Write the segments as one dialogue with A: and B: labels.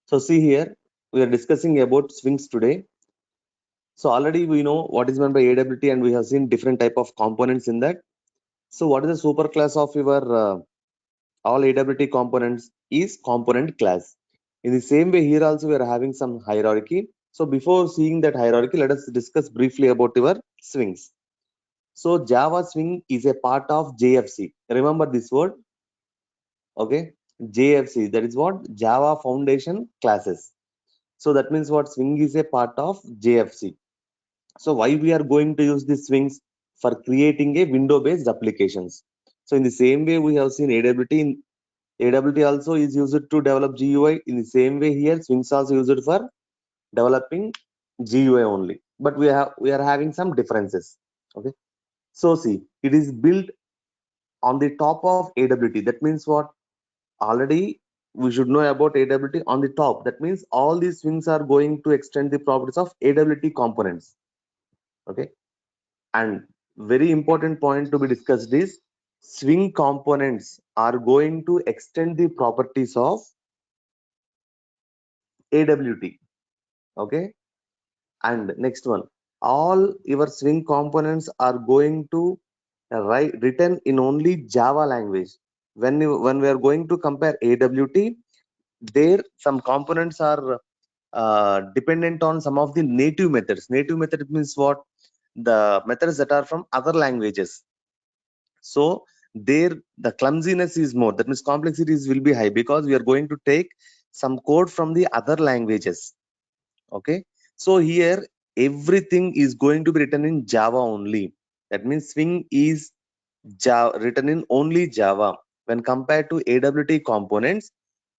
A: So see here, we are discussing about swings today. So already we know what is meant by AWT and we have seen different type of components in that. So what is the super class of your all AWT components is component class. In the same way here also we are having some hierarchy. So before seeing that hierarchy, let us discuss briefly about your swings. So Java Swing is a part of JFC. Remember this word, okay? JFC, that is what? Java Foundation Classes. So that means what? Swing is a part of JFC. So why we are going to use these swings? For creating a window-based applications. So in the same way we have seen AWT. AWT also is used to develop GUI. In the same way here, swings also used for developing GUI only. But we are having some differences. Okay. So see, it is built on the top of AWT. That means what? Already we should know about AWT on the top. That means all these swings are going to extend the properties of AWT components. Okay. And very important point to be discussed is swing components are going to extend the properties of AWT. Okay. And next one, all your swing components are going to written in only Java language. When we are going to compare AWT, there some components are dependent on some of the native methods. Native method means what? The methods that are from other languages. So there the clumsiness is more. That means complexities will be high because we are going to take some code from the other languages. Okay. So here everything is going to be written in Java only. That means Swing is Java, written in only Java. When compared to AWT components,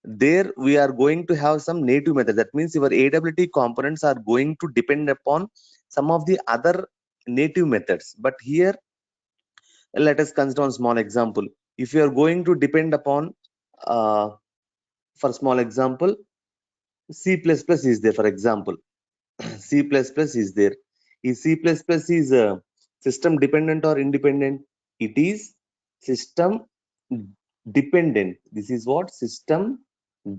A: there we are going to have some native method. That means your AWT components are going to depend upon some of the other native methods. But here let us consider one small example. If you are going to depend upon uh, for small example, C++ is there, for example. C++ is there. Is C++ is system dependent or independent? It is system dependent. This is what? System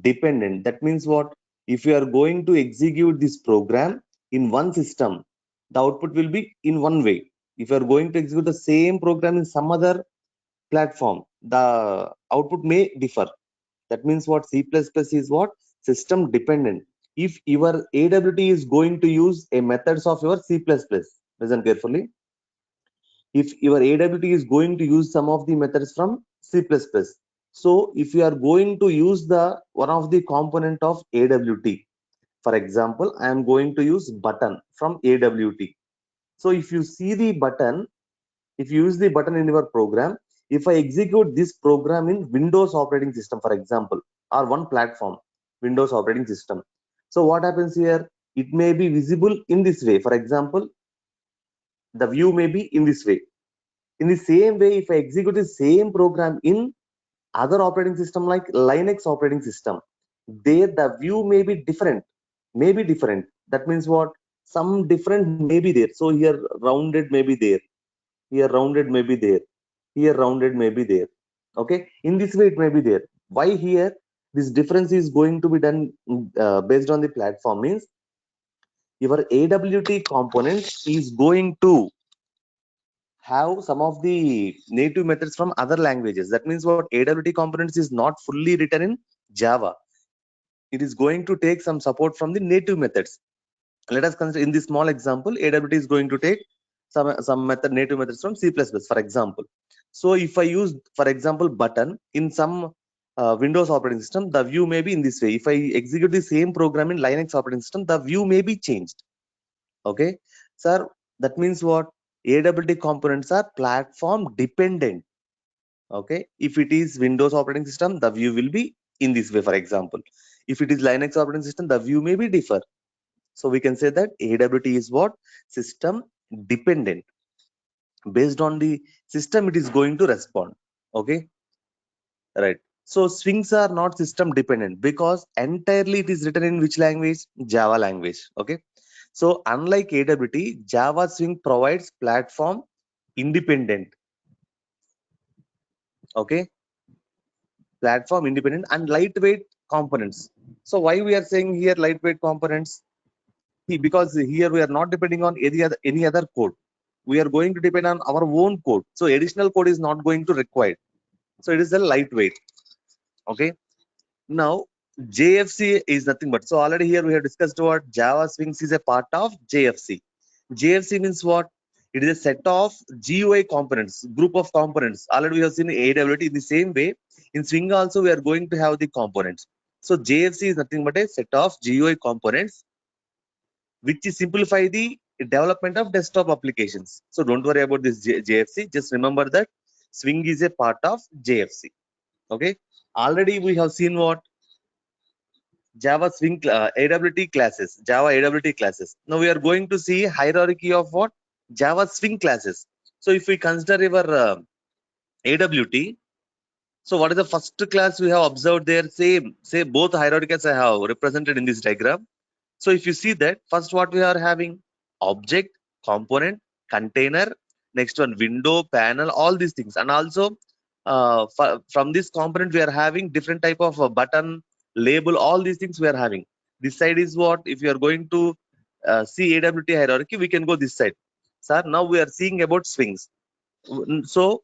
A: dependent. That means what? If you are going to execute this program in one system, the output will be in one way. If you are going to execute the same program in some other platform, the output may differ. That means what? C++ is what? System dependent. If your AWT is going to use a methods of your C++, listen carefully. If your AWT is going to use some of the methods from C++, so if you are going to use the one of the component of AWT, for example, I am going to use button from AWT. So if you see the button, if you use the button in your program, if I execute this program in Windows operating system, for example, or one platform, Windows operating system, so what happens here? It may be visible in this way. For example, the view may be in this way. In the same way, if I execute the same program in other operating system like Linux operating system, there the view may be different. May be different. That means what? Some different may be there. So here rounded may be there. Here rounded may be there. Here rounded may be there. Okay. In this way it may be there. Why here this difference is going to be done based on the platform means your AWT component is going to have some of the native methods from other languages. That means what? AWT components is not fully written in Java. It is going to take some support from the native methods. Let us consider in this small example, AWT is going to take some native methods from C++, for example. So if I use, for example, button in some Windows operating system, the view may be in this way. If I execute the same program in Linux operating system, the view may be changed. Okay, sir, that means what? AWT components are platform dependent. Okay, if it is Windows operating system, the view will be in this way, for example. If it is Linux operating system, the view may be differ. So we can say that AWT is what? System dependent. Based on the system, it is going to respond. Okay, right. So swings are not system dependent because entirely it is written in which language? Java language. Okay. So unlike AWT, Java Swing provides platform independent. Okay, platform independent and lightweight components. So why we are saying here lightweight components? Because here we are not depending on any other code. We are going to depend on our own code. So additional code is not going to require. So it is a lightweight. Okay. Now JFC is nothing but, so already here we have discussed what Java Swings is a part of JFC. JFC means what? It is a set of GUI components, group of components. Already we have seen AWT in the same way. In Swing also we are going to have the components. So JFC is nothing but a set of GUI components which is simplify the development of desktop applications. So don't worry about this JFC. Just remember that Swing is a part of JFC. Okay. Already we have seen what Java Swing AWT classes, Java AWT classes. Now we are going to see hierarchy of what? Java Swing classes. So if we consider your AWT, so what is the first class we have observed there? Say both hierarchies I have represented in this diagram. So if you see that, first what we are having? Object, component, container, next one window, panel, all these things. And also from this component we are having different type of button, label, all these things we are having. This side is what? If you are going to see AWT hierarchy, we can go this side. Sir, now we are seeing about swings. So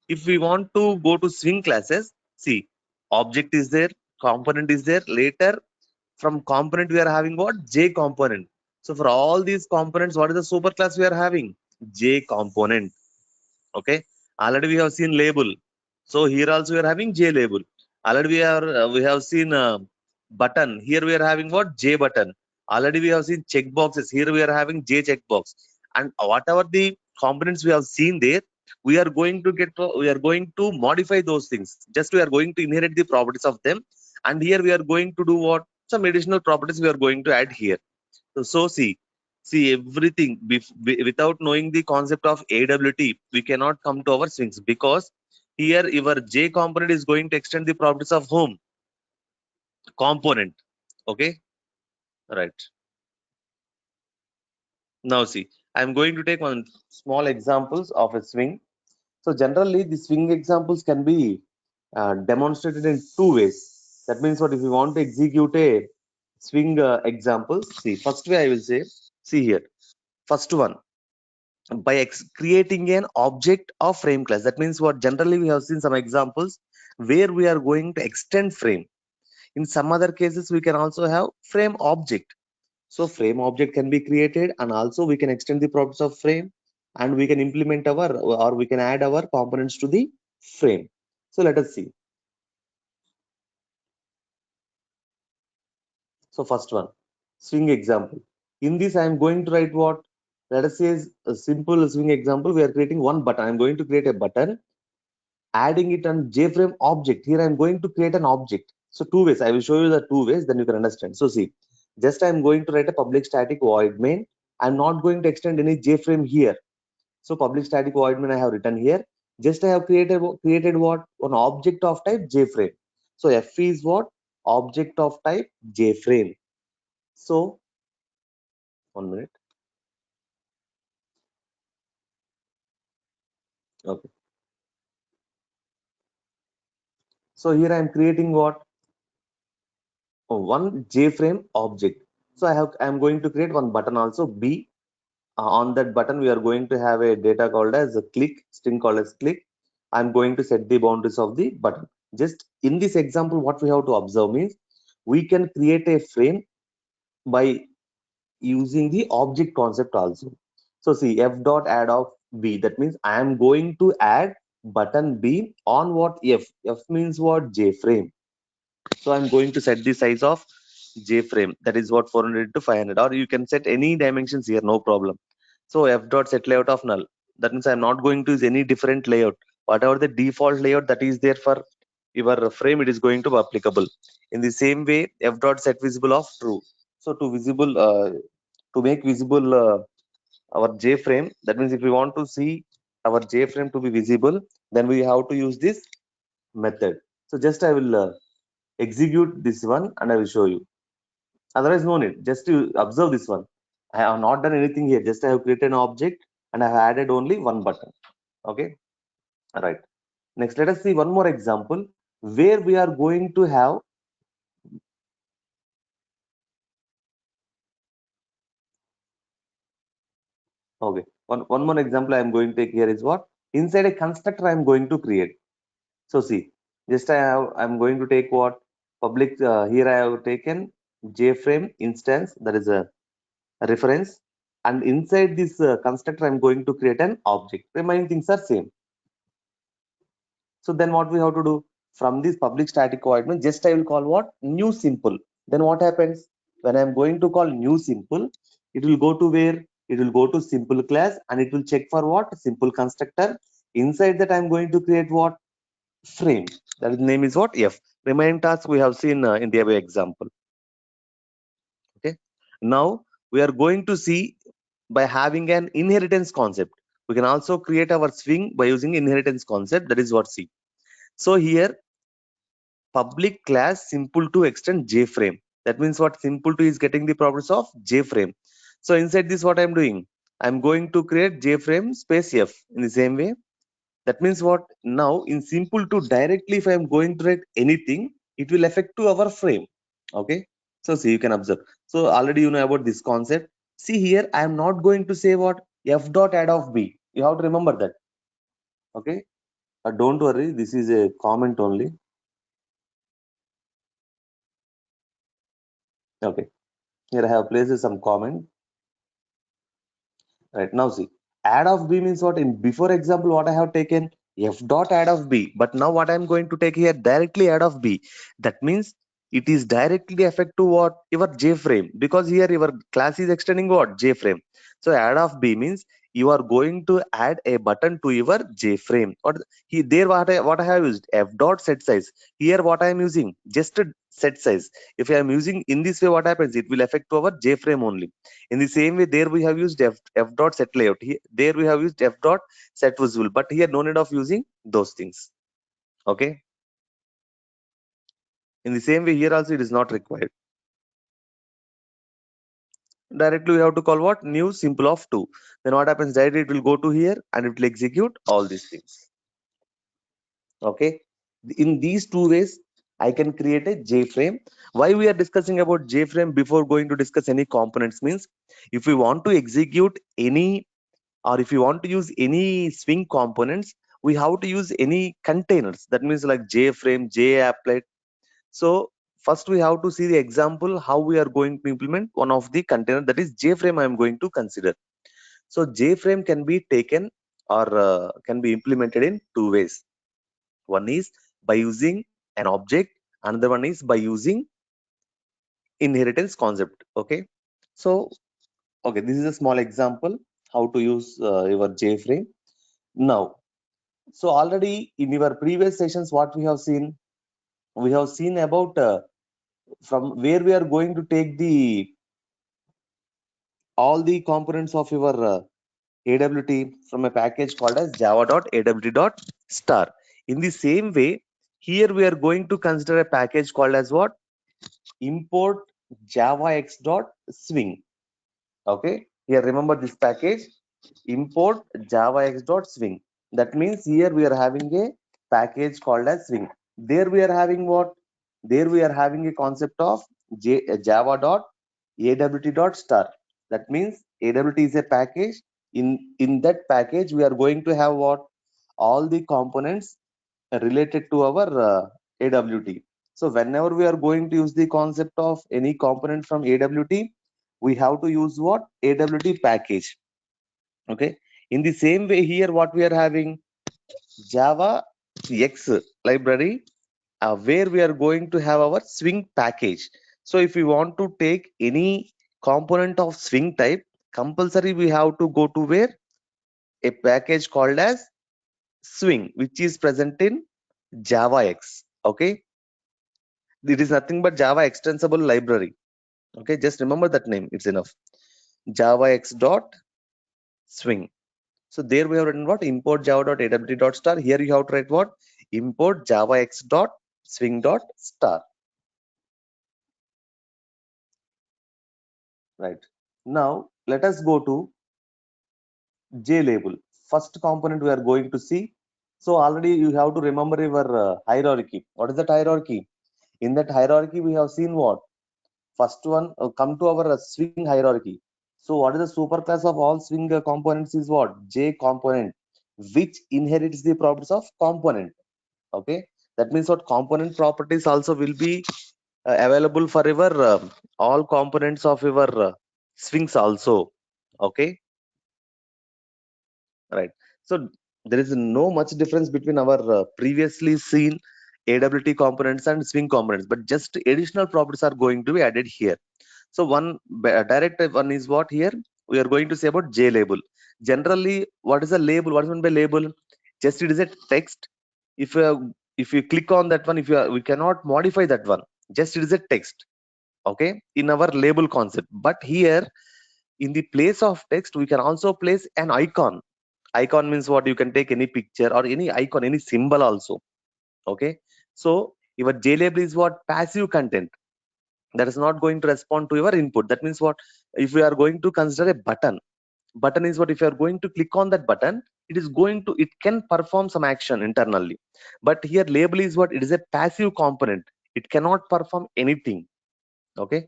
A: if we want to go to swing classes, see, object is there, component is there. Later from component we are having what? J component. So for all these components, what is the super class we are having? J component. Okay. Already we have seen label. So here also we are having J label. Already we have seen button. Here we are having what? J button. Already we have seen check boxes. Here we are having J checkbox. And whatever the components we have seen there, we are going to modify those things. Just we are going to inherit the properties of them. And here we are going to do what? Some additional properties we are going to add here. So see everything without knowing the concept of AWT, we cannot come to our swings, because here your J component is going to extend the properties of whom? Component. Okay, right. Now see, I'm going to take one small examples of a swing. So generally, the swing examples can be demonstrated in two ways. That means what? If you want to execute a swing example, see, first way I will say, see here, first one, by creating an object of frame class. That means what? Generally we have seen some examples where we are going to extend frame. In some other cases we can also have frame object. So frame object can be created, and also we can extend the properties of frame, and we can implement our, or we can add our components to the frame. So let us see. So first one, swing example. In this I am going to write what? Let us say a simple swing example. We are creating one button. I am going to create a button, adding it on JFrame object. Here I'm going to create an object. So two ways. I will show you the two ways, then you can understand. So see, just I'm going to write a public static void main. I'm not going to extend any JFrame here. So public static void main I have written here. Just I have created what? An object of type JFrame. So F is what? Object of type JFrame. So 1 minute. Okay. So here I am creating what? One JFrame object. So I'm going to create one button also B. On that button we are going to have a data called as a click, string called as click. I'm going to set the boundaries of the button. Just in this example, what we have to observe means we can create a frame by using the object concept also. So see, f dot add of B, that means I am going to add button B on what? F means what? J frame. So I'm going to set the size of J frame, that is what 400 to 500, or you can set any dimensions here, no problem. So f dot set layout of null, that means I'm not going to use any different layout. Whatever the default layout that is there for your frame, it is going to be applicable. In the same way, f dot set visible of true. So to make visible our J frame, that means if we want to see our J frame to be visible, then we have to use this method. So just I will execute this one and I will show you. Otherwise, no need. Just to observe this one. I have not done anything here. Just I have created an object and I have added only one button. Okay. All right. Next, let us see one more example where we are going to have Okay. One more example I am going to take here is what? Inside a constructor I am going to create. So see, just I'm going to take what? Public, here I have taken JFrame instance, that is a reference. And inside this constructor, I'm going to create an object. Remaining things are same. So then what we have to do? From this public static void, just I will call what? New simple. Then what happens? When I'm going to call new simple, it will go to where? It will go to simple class and it will check for what? Simple constructor. Inside that, I'm going to create what? Frame. That name is what? F. Remaining task we have seen in the above example. Okay. Now we are going to see by having an inheritance concept. We can also create our swing by using inheritance concept. That is what C. So here public class simple to extend JFrame. That means what? Simple to is getting the properties of JFrame. So inside this, what I'm doing? I'm going to create JFrame space F in the same way. That means what? Now in simple to directly, if I'm going to write anything, it will affect to our frame. Okay. So see, you can observe. So already you know about this concept. See here, I am not going to say what? F dot add of B. You have to remember that. Okay. Don't worry. This is a comment only. Okay. Here I have placed some comment. Right now, see, add of B means what? In before example, what I have taken F dot add of B, but now what I'm going to take here directly add of B. That means it is directly affect to what? Your J frame, because here your class is extending what? J frame. So add of B means you are going to add a button to your J frame. Or he there what I have used F dot set size. Here what I am using just a set size. If I am using in this way, what happens? It will affect to our J frame only. In the same way, there we have used f dot set layout. Here, there we have used f dot set visible, but here no need of using those things. Okay. In the same way, here also it is not required. Directly we have to call what? New simple of 2. Then what happens? Directly it will go to here and it will execute all these things. Okay. In these two ways, I can create a JFrame. Why we are discussing about JFrame before going to discuss any components means if we want to execute any, or if you want to use any swing components, we have to use any containers. That means like JFrame, JApplet. So first we have to see the example how we are going to implement one of the container, that is JFrame I am going to consider. So JFrame can be taken or can be implemented in two ways. One is by using an object, another one is by using inheritance concept. Okay. So okay, this is a small example how to use your JFrame. Now, so already in your previous sessions, what we have seen about from where we are going to take the all the components of your AWT from a package called as java.awt.star. In the same way, here we are going to consider a package called as what? Import javax.swing. Okay, here remember this package, import javax.swing. That means here we are having a package called as swing. There we are having what? There we are having a concept of java.awt.star. That means AWT is a package. In that package, we are going to have what? All the components related to our AWT. So whenever we are going to use the concept of any component from AWT, we have to use what? AWT package. Okay. In the same way here, what we are having? Java X library, where we are going to have our swing package. So if we want to take any component of swing type, compulsory we have to go to where? A package called as swing, which is present in Java X. Okay. It is nothing but Java extensible library. Okay, just remember that name, it's enough. Javax dot swing. So there we have written what? Import java.awt.star. Here you have to write what? Import javax dot swing dot star. Right. Now let us go to JLabel. First component we are going to see. So already you have to remember your hierarchy. What is that hierarchy? In that hierarchy we have seen what? First one, come to our swing hierarchy. So what is the superclass of all swing components is what? J component, which inherits the properties of component. Okay, that means what component properties also will be available for your all components of your swings also. Okay, right. So there is no much difference between our previously seen AWT components and swing components, but just additional properties are going to be added here. So one direct one is what here we are going to say about J label. Generally, what is a label? What is meant by label? Just it is a text. If you click on that one, if you are, we cannot modify that one. Just it is a text. Okay, in our label concept. But here, in the place of text, we can also place an icon. Icon means what? You can take any picture or any icon, any symbol also. Okay, so your J label is what? Passive content that is not going to respond to your input. That means what? If we are going to consider a button is what? If you are going to click on that button, it can perform some action internally. But here label is what? It is a passive component. It cannot perform anything. Okay,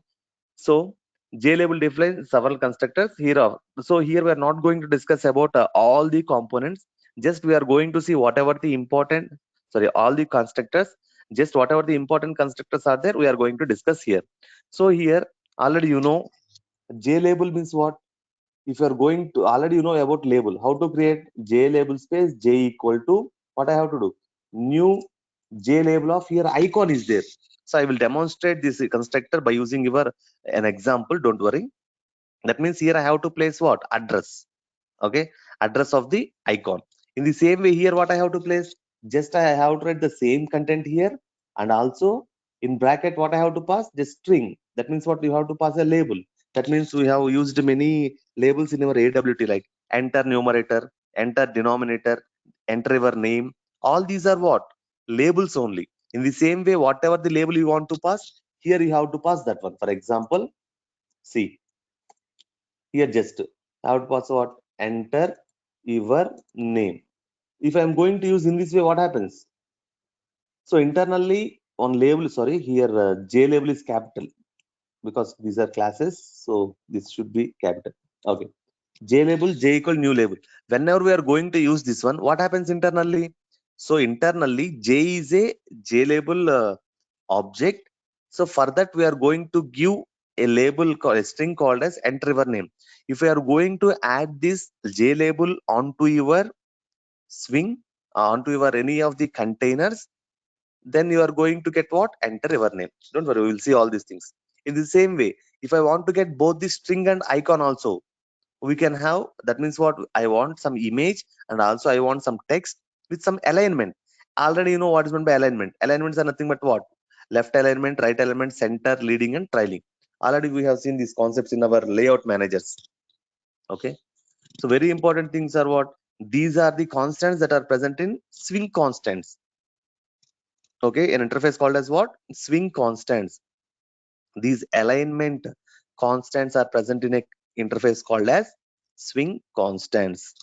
A: so J label defines several constructors here. So here we are not going to discuss about all the components. Just we are going to see whatever the important, sorry, all the constructors. Just whatever the important constructors are there, we are going to discuss here. So here already you know J label means what? If you are going to already you know about label, how to create J label space J equal to what I have to do? New J label of here icon is there. So I will demonstrate this constructor by using your an example. Don't worry. That means here I have to place what? Address. Okay, address of the icon. In the same way here what I have to place? Just I have to write the same content here, and also in bracket what I have to pass? Just string. That means what? You have to pass a label. That means we have used many labels in our AWT, like enter numerator, enter denominator, enter your name. All these are what? Labels only. In the same way, whatever the label you want to pass, here you have to pass that one. For example, see here, just I have to pass what? Enter your name. If I'm going to use in this way, what happens? So internally on label, sorry, here J label is capital because these are classes. So this should be capital. Okay. J label, J equal new label. Whenever we are going to use this one, what happens internally? So internally, J is a J label object. So for that, we are going to give a label called a string called as enter your name. If we are going to add this J label onto your swing, onto your any of the containers, then you are going to get what? Enter your name. Don't worry, we will see all these things. In the same way, if I want to get both the string and icon also, we can have, that means what? I want some image and also I want some text with some alignment. Already you know what is meant by alignment. Alignments are nothing but what? Left alignment, right alignment, center, leading and trailing. Already we have seen these concepts in our layout managers. Okay, so very important things are what? These are the constants that are present in swing constants. Okay, an interface called as what? Swing constants. These alignment constants are present in a interface called as swing constants.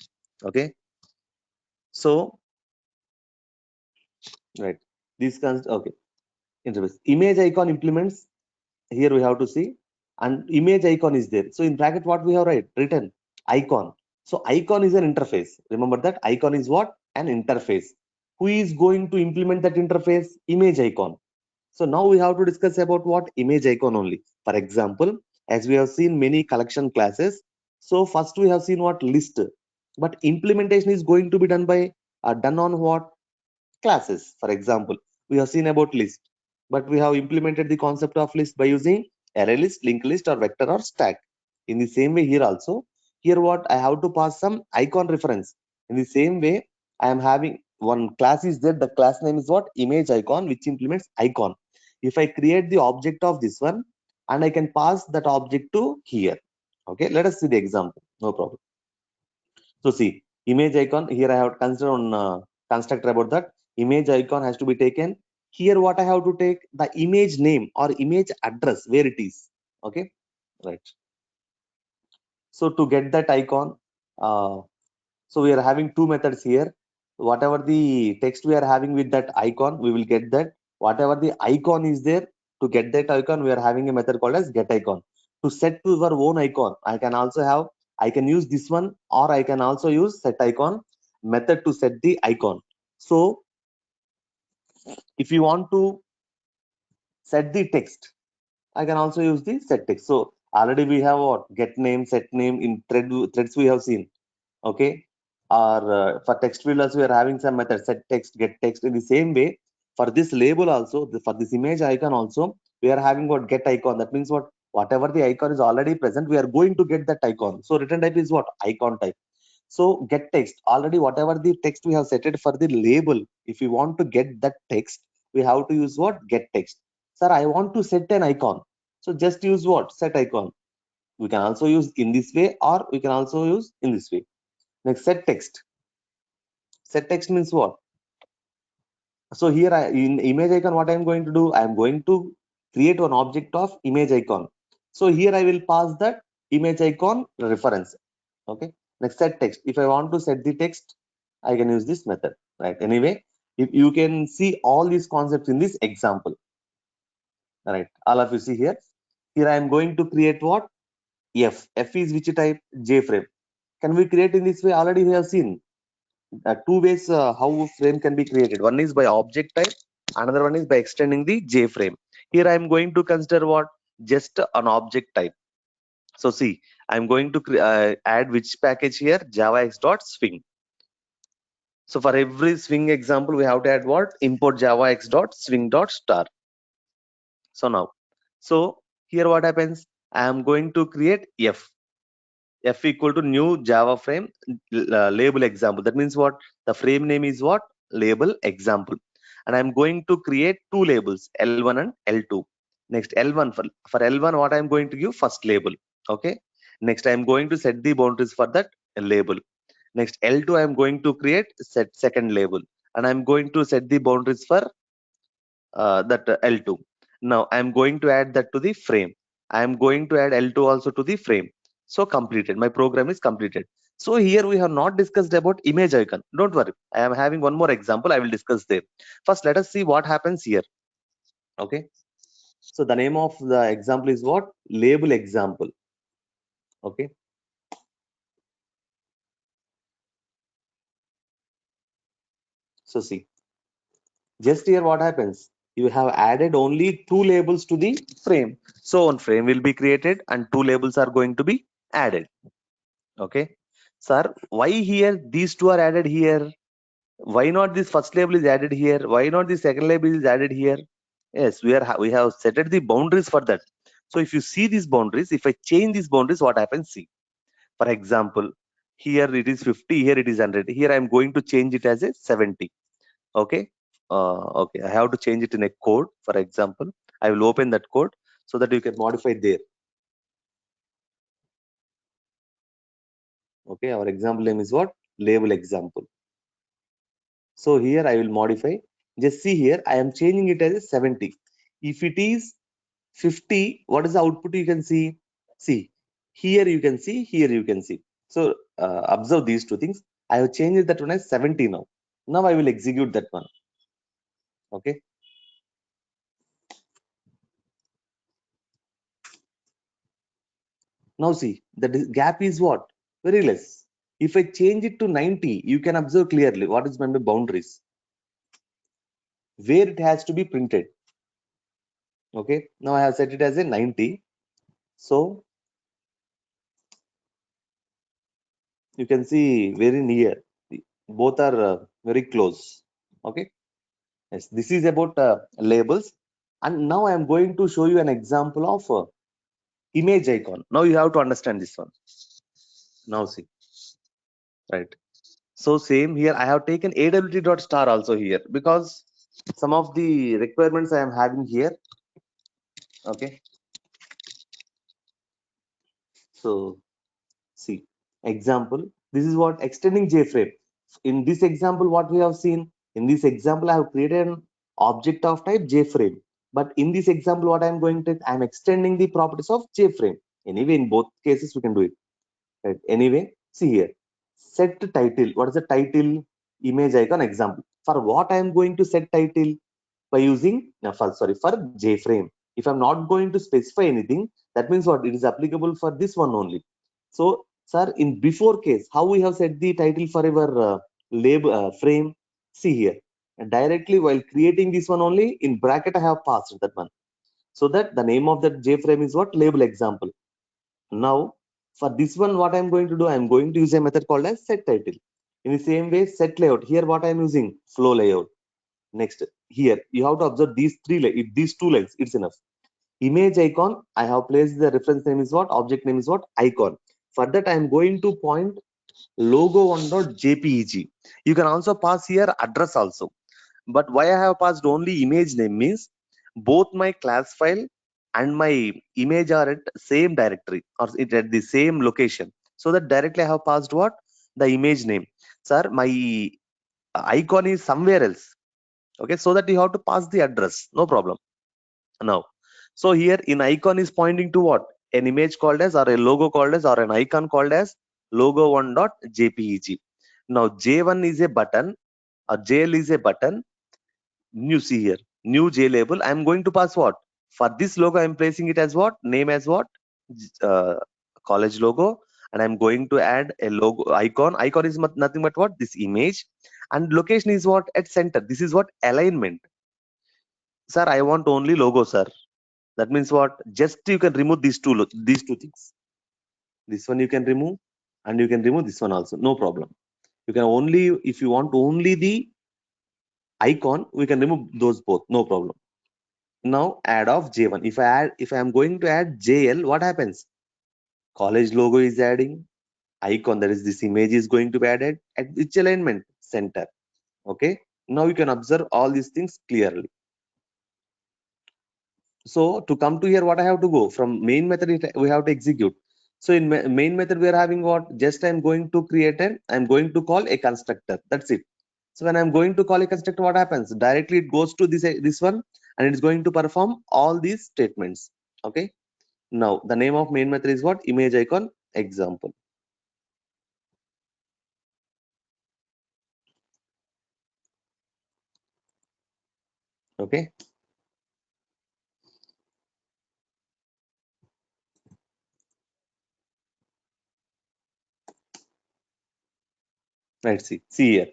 A: Okay, so right, these okay, interface image icon implements. Here we have to see, and image icon is there. So in bracket what we have written? Icon. So icon is an interface. Remember that icon is what? An interface. Who is going to implement that interface? Image icon. So now we have to discuss about what? Image icon only. For example, as we have seen many collection classes, so first we have seen what? List, but implementation is going to be done by done on what? Classes. For example, we have seen about list, but we have implemented the concept of list by using array list, linked list, or vector or stack. In the same way here also, here what? I have to pass some icon reference. In the same way, I am having one class is there. The class name is what? Image icon, which implements icon. If I create the object of this one, and I can pass that object to here. Okay, let us see the example. No problem. So see, image icon here I have considered on constructor about that. Image icon has to be taken. Here what I have to take? The image name or image address where it is. Okay, right. So to get that icon, so we are having two methods here. Whatever the text we are having with that icon, we will get that. Whatever the icon is there, to get that icon, we are having a method called as get icon. to set to your own icon. I can use this one, or I can also use set icon method to set the icon. So if you want to set the text, I can also use the set text. So already we have what get name, set name in threads we have seen. Okay, or for text field also we are having some method set text, get text. In the same way, for this label also, for this image icon also, we are having what get icon. That means what, whatever the icon is already present, we are going to get that icon. So return type is what, icon type. So get text, already whatever the text we have set it for the label, if we want to get that text, we have to use what, get text. Sir, I want to set an icon, so just use what, set icon. We can also use in this way, or we can also use in this way. Next, set text. Set text means what? So here in image icon, what I am going to do, I am going to create an object of image icon. So here I will pass that image icon reference. Okay. Next, set text. If I want to set the text, I can use this method, right? Anyway, if you can see all these concepts in this example, right? All of you see here. Here I am going to create what? F is which type? JFrame. Can we create in this way? Already we have seen two ways how frame can be created. One is by object type, another one is by extending the JFrame. Here I am going to consider what? Just an object type. So see, I'm going to add which package here? javax.swing. So for every swing example, we have to add what? Import javax.swing.star. So now, so here what happens? I am going to create f equal to new Java frame label example. That means what? The frame name is what? Label example. And I'm going to create two labels, L1 and L2. Next, L1 for L1, what I'm going to give? First label. Okay. Next, I'm going to set the boundaries for that label. Next, L2, I'm going to create set second label. And I'm going to set the boundaries for that L2. Now I'm going to add that to the frame. I'm going to add L2 also to the frame. So completed. My program is completed. So here we have not discussed about image icon. Don't worry. I am having one more example. I will discuss there. First, let us see what happens here. Okay. So the name of the example is what? Label example. Okay. So see, just here what happens? You have added only two labels to the frame. So one frame will be created and two labels are going to be added. Okay. Sir, why here these two are added here? Why not this first label is added here? Why not the second label is added here? Yes, we have set the boundaries for that. So if you see these boundaries, if I change these boundaries, what happens? See, for example, here it is 50, here it is 100. Here I am going to change it as a 70. Okay. Okay, I have to change it in a code. For example, I will open that code so that you can modify there. Okay, our example name is what? Label example. So here I will modify. Just see here, I am changing it as a 70. If it is 50, what is the output you can see? See, here you can see, here you can see. So observe these two things. I have changed that one as 70 now. Now I will execute that one. Okay. Now see, the gap is what? Very less. If I change it to 90, you can observe clearly what is meant by boundaries, where it has to be printed. Okay. Now I have set it as a 90. So you can see very near. Both are very close. Okay. Yes, this is about labels. And now I am going to show you an example of image icon. Now you have to understand this one. Now see, right. So same here, I have taken awt.star also here because some of the requirements I am having here. Okay. So see, example, this is what extending JFrame. In this example, what we have seen, in this example, I have created an object of type JFrame. But in this example, what I'm going to, I'm extending the properties of JFrame. Anyway, in both cases, we can do it. Right? Anyway, see here, set title. What is the title? Image icon example. For what I am going to set title? By using, for JFrame. If I'm not going to specify anything, That means what? It is applicable for this one only. So, sir, in before case, how we have set the title for our label frame? See here, and directly while creating this one only in bracket, I have passed that one. So that the name of that J frame is what? Label example. Now, for this one, what I'm going to do, I'm going to use a method called as set title. In the same way, set layout. Here, what I'm using? Flow layout. Next, here you have to observe these these two lines. It's enough. Image icon, I have placed the reference name is what? Object name is what? Icon. For that, I'm going to point logo1.jpeg. You can also pass here address also. But why I have passed only image name means both my class file and my image are at same directory or it at the same location. So that directly I have passed what? The image name. Sir, my icon is somewhere else. Okay, so that you have to pass the address. No problem. Now, so here in icon is pointing to what? An image called as or a logo called as or an icon called as logo1.jpeg. Now J1 is a button or JL is a button. You see here, new J label. I'm going to pass what? For this logo, I'm placing it as what? Name as what? Uh, College logo. And I'm going to add a logo icon. Icon is nothing but what? This image. And location is what? At center. This is what? Alignment. Sir, I want only logo, sir. That means what? Just you can remove these two things. This one you can remove, and you can remove this one also. No problem. You can only, if you want only the icon, we can remove those both. No problem. Now add of J1. If I am going to add JL, what happens? College logo is adding, icon, that is this image is going to be added at which alignment? Center. Okay. Now you can observe all these things clearly. So to come to here, what I have to go from main method, we have to execute. So in main method, we are having what? Just I'm going to create I'm going to call a constructor. That's it. So when I'm going to call a constructor, what happens? Directly it goes to this one and it's going to perform all these statements. Okay. Now the name of main method is what? Image icon example. Okay. Let's see. See here.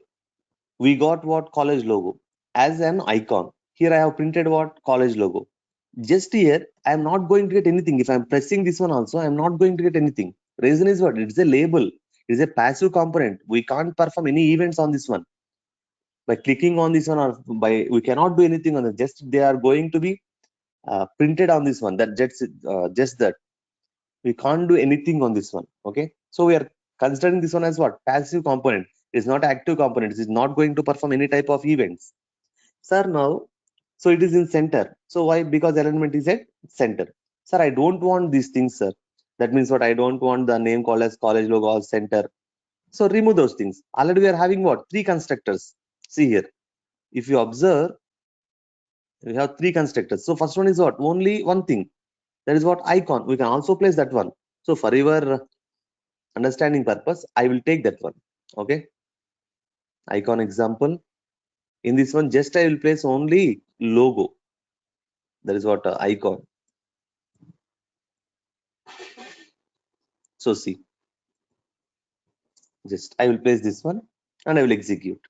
A: We got what? College logo as an icon. Here I have printed what? College logo. Just here, I am not going to get anything. If I'm pressing this one also, I'm not going to get anything. Reason is what? It's a label. It's a passive component. We can't perform any events on this one. By clicking on this one or we cannot do anything on it. Just they are going to be printed on this one. That just that. We can't do anything on this one. Okay. So we are considering this one as what? Passive component. It's not active component. It's not going to perform any type of events. Sir, now, so it is in center. So why? Because alignment is at center. Sir, I don't want these things, sir. That means what? I don't want the name called as college logo or center. So remove those things. Already we are having what? Three constructors. See here. If you observe, we have three constructors. So first one is what? Only one thing. That is what? Icon. We can also place that one. So for your understanding purpose, I will take that one. Okay. Icon example. In this one, just I will place only logo. That is what? Icon. So see, just I will place this one and I will execute.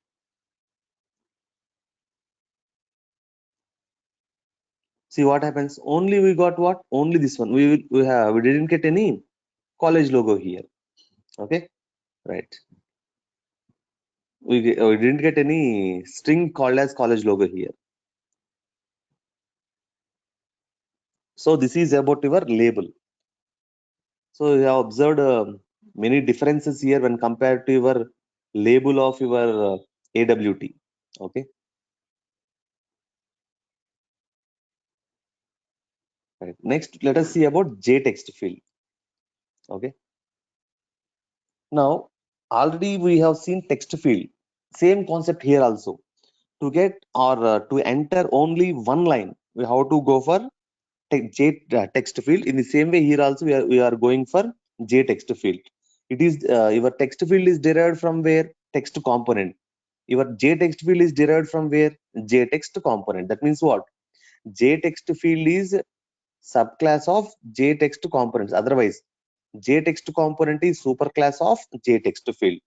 A: See what happens. Only we got what? Only this one. We didn't get any college logo here. Okay, right. We didn't get any string called as college logo here. So this is about your label. So you have observed many differences here when compared to your label of your AWT. Okay. Right. Next, let us see about JText field. Okay. Now, already we have seen text field. Same concept here also. To get or to enter only one line, we have to go for text field. In the same way, here also we are going for JText field. It is your text field is derived from where? Text component. Your JText field is derived from where? JText component. That means what? JText field is subclass of JText components. Otherwise, JText component is superclass of JText field.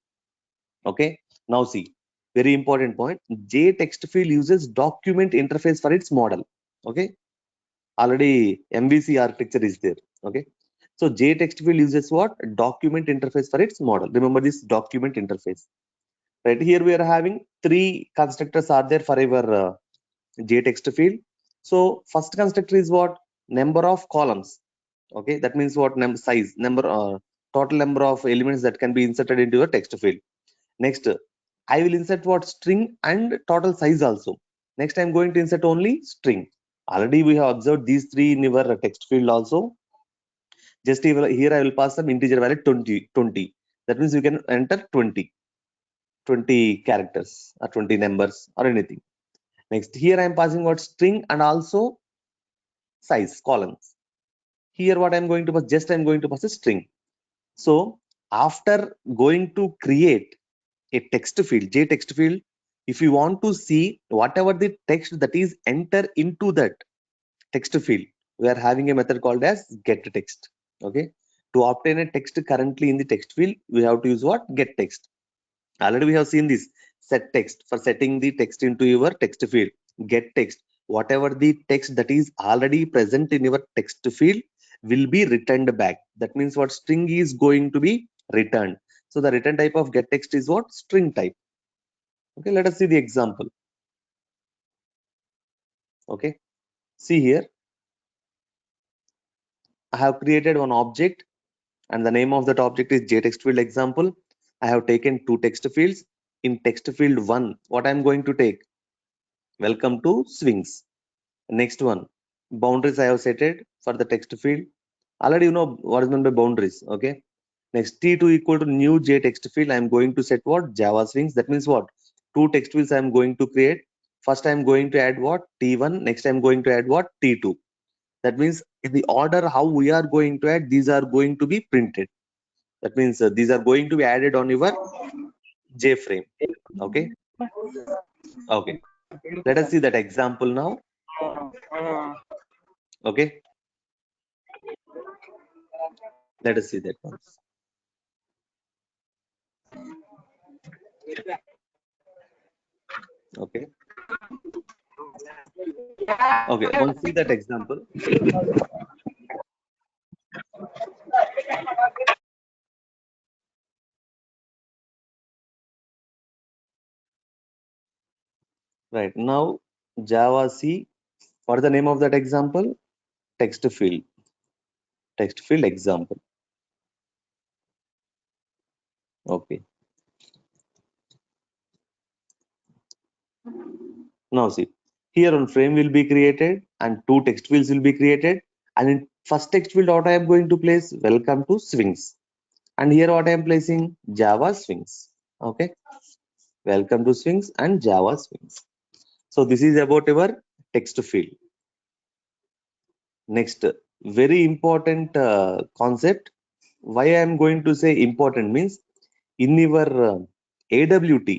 A: Okay. Now see, very important point. JText field uses document interface for its model. Okay. Already MVC architecture is there. Okay. So JText field uses what? Document interface for its model. Remember this document interface. Right here we are having three constructors are there for our JText field. So first constructor is what? Number of columns. Okay, that means what? Size, total number of elements that can be inserted into your text field. Next, I will insert what? String and total size also. Next, I'm going to insert only string. Already we have observed these three in our text field also. Just here I will pass some integer value 20. That means you can enter 20 characters or 20 numbers or anything. Next, here I am passing what? String and also size columns. Here what I'm going to pass? Just I'm going to pass a string. So after going to create a text field, JText field, if you want to see whatever the text that is enter into that text field, we are having a method called as getText. Okay. To obtain a text currently in the text field, we have to use what? GetText. Already we have seen this set text for setting the text into your text field. GetText. Whatever the text that is already present in your text field will be returned back. That means what? String is going to be returned. So the return type of getText is what? String type. Okay, let us see the example. Okay, see here, I have created one object and the name of that object is JText field example. I have taken two text fields. In text field 1, what I'm going to take? Welcome to swings. Next one, boundaries I have set it for the text field. Already you know what is meant by boundaries. Okay. Next, T2 equal to new JText field. I am going to set what? Java swings. That means what? Two text fields I am going to create. First, I am going to add what? T1. Next, I am going to add what? T2. That means in the order how we are going to add, these are going to be printed. That means these are going to be added on your JFrame. Okay. Okay. Let us see that example now. Okay. Let us see that once. Okay. Okay. Once see that example. Right. Now Java C. What is the name of that example? Text field. Text field example. Okay. Now see. Here on frame will be created and two text fields will be created. And in first text field, what I am going to place? Welcome to swings. And here what I am placing? Java swings. Okay. Welcome to swings and Java swings. So this is about our text field. Next, very important concept. Why I am going to say important means in your AWT.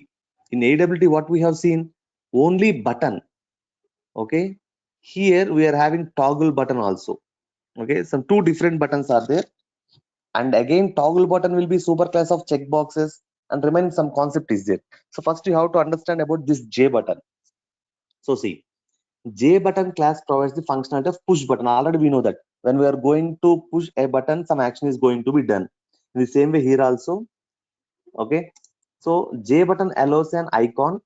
A: In AWT, what we have seen? Only button. Okay. Here we are having toggle button also. Okay. Some two different buttons are there. And again, toggle button will be super class of checkboxes and remain some concept is there. So first you have to understand about this J button. So see, J button class provides the functionality of push button. Already we know that when we are going to push a button, some action is going to be done. In the same way here also. Okay. So J button allows an icon,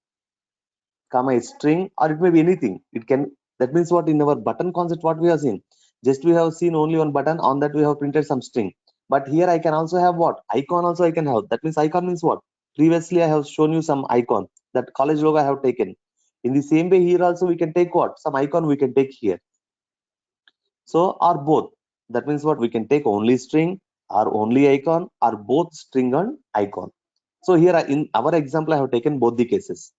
A: comma a string, or it may be anything. It can, that means what? In our button concept, what we have seen? Just we have seen only one button, on that we have printed some string. But here I can also have what? Icon also I can have. That means icon means what? Previously I have shown you some icon. That college logo I have taken. In the same way here also we can take what? Some icon we can take here. So or both. That means what? We can take only string or only icon or both string and icon. So here in our example I have taken both the cases.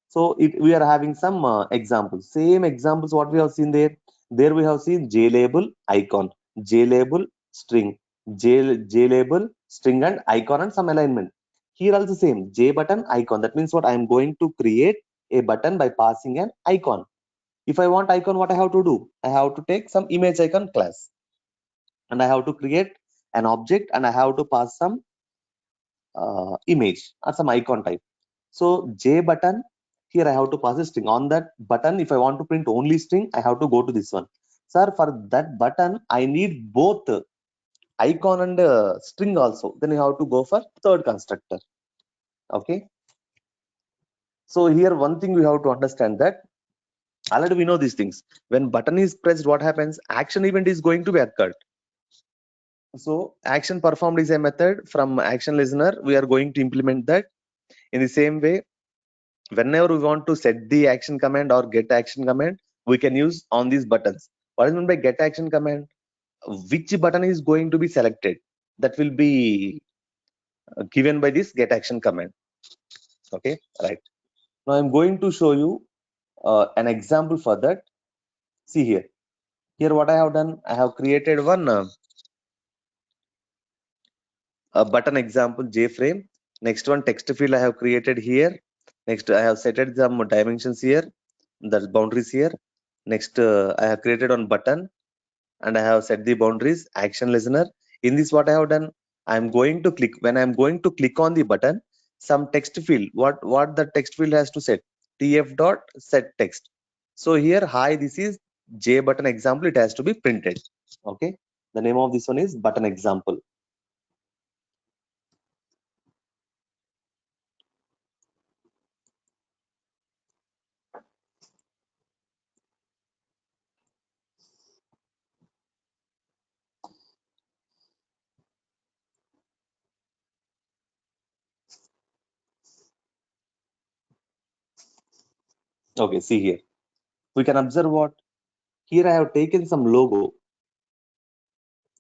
A: So we are having some examples. Same examples what we have seen there. There we have seen JLabel icon, JLabel string, JLabel string and icon and some alignment. Here also same J button icon. That means what? I am going to create a button by passing an icon. If I want icon, what I have to do? I have to take some image icon class, and I have to create an object, and I have to pass some image or some icon type. So J button, here I have to pass a string. On that button, if I want to print only string, I have to go to this one. Sir, for that button, I need both icon and string also. Then you have to go for third constructor. Okay. So here one thing we have to understand that already we know these things. When button is pressed, what happens? Action event is going to be occurred. So action performed is a method from action listener. We are going to implement that in the same way. Whenever we want to set the action command or get action command, we can use on these buttons. What is meant by get action command? Which button is going to be selected? That will be given by this get action command. Okay, right. Now I'm going to show you an example for that. See here. Here what I have done, I have created one a button example JFrame. Next one text field I have created here. Next I have set some dimensions here. That's boundaries here. Next I have created one button and I have set the boundaries action listener. In this what I have done, I'm going to click when I'm going to click on the button, some text field. What the text field has to set? TF dot set text. So here hi, this is J button example. It has to be printed. Okay. The name of this one is button example. Okay, see here. We can observe what here I have taken some logo.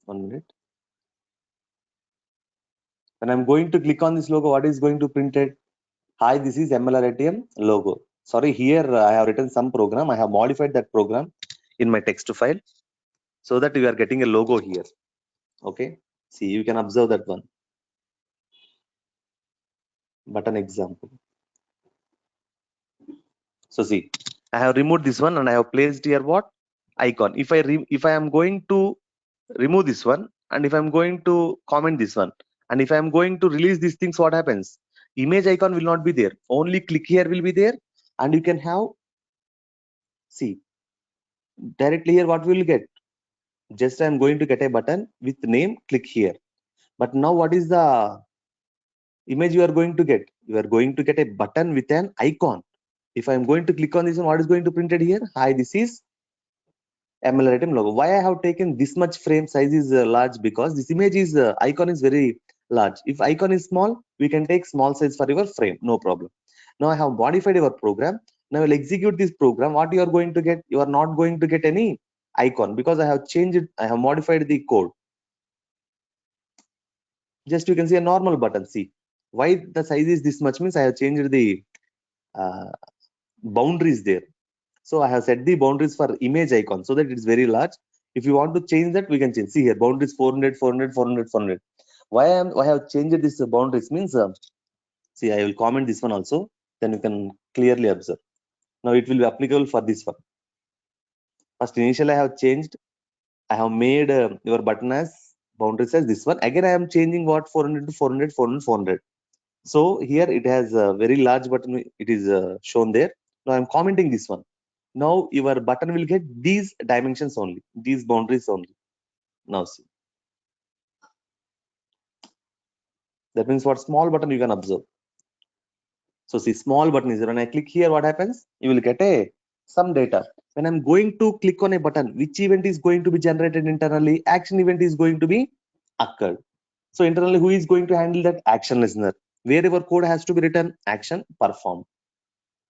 A: 1 minute. When I'm going to click on this logo, what is going to print it? Hi, this is MLRATM logo. Sorry, here I have written some program. I have modified that program in my text file so that you are getting a logo here. Okay. See, you can observe that one. Button example. So see, I have removed this one and I have placed here what? Icon. If I am going to remove this one and if I'm going to comment this one and if I'm going to release these things, what happens? Image icon will not be there. Only click here will be there and you can have, see, directly here what we will get? Just I'm going to get a button with name, click here. But now what is the image you are going to get? You are going to get a button with an icon. If I'm going to click on this one, what is going to print it here? Hi, this is MLRATM logo. Why I have taken this much frame size is large because this image is icon is very large. If icon is small, we can take small size for your frame, no problem. Now I have modified your program. Now I will execute this program. What you are going to get? You are not going to get any icon because I have changed it. I have modified the code. Just you can see a normal button. See why the size is this much means I have changed the boundaries there. So I have set the boundaries for image icon so that it's very large. If you want to change that, we can change. See here, boundaries 400, 400, 400, 400. Why I have changed this boundaries means, see, I will comment this one also. Then you can clearly observe. Now it will be applicable for this one. First, initially I have changed. I have made your button as boundaries as this one. Again, I am changing what 400 to 400, 400, 400. So here it has a very large button. It is shown there. Now I'm commenting this one. Now your button will get these dimensions only, these boundaries only. Now see, that means what small button you can observe. So see, small button is there. When I click here, what happens? You will get a some data. When I'm going to click on a button, which event is going to be generated internally? Action event is going to be occurred. So internally, who is going to handle that? Action listener. Wherever code has to be written, action performed.